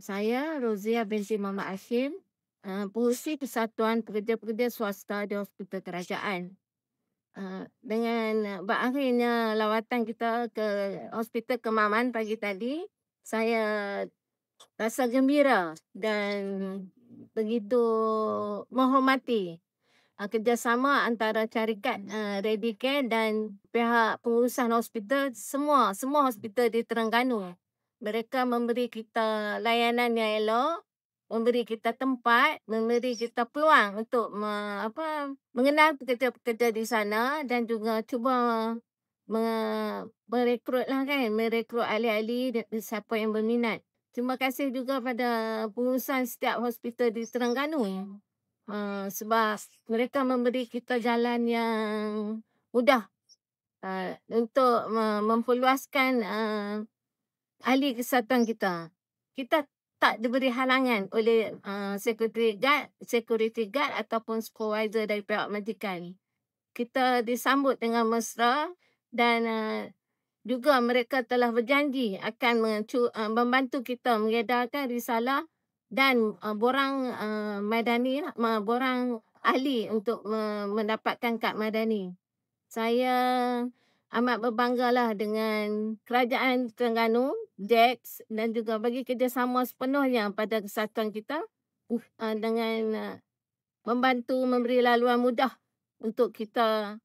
Saya Rozia binti Muhammad Hashim, pengurusi Persatuan Pekerja-Pekerja Swasta di Hospital Kerajaan. Dengan berakhirnya lawatan kita ke Hospital Kemaman pagi tadi, saya rasa gembira dan begitu menghormati kerjasama antara syarikat Redicare dan pihak pengurusan hospital, semua hospital di Terengganu. Mereka memberi kita layanan yang elok, memberi kita tempat, memberi kita peluang untuk mengenal pekerja-pekerja di sana dan juga cuba merekrut lah kan, merekrut ahli-ahli siapa yang berminat. Terima kasih juga pada pengurusan setiap hospital di Terengganu. Sebab mereka memberi kita jalan yang mudah untuk memperluaskan ahli kesihatan kita. Kita tak diberi halangan oleh security guard ataupun supervisor dari pihak majikan. Kita disambut dengan mesra dan juga mereka telah berjanji akan membantu kita mengedarkan risalah dan borang borang ahli untuk mendapatkan kad madani. Saya amat berbanggalah dengan Kerajaan Terengganu, DEX dan juga bagi kerjasama sepenuhnya pada kesatuan kita dengan membantu memberi laluan mudah untuk kita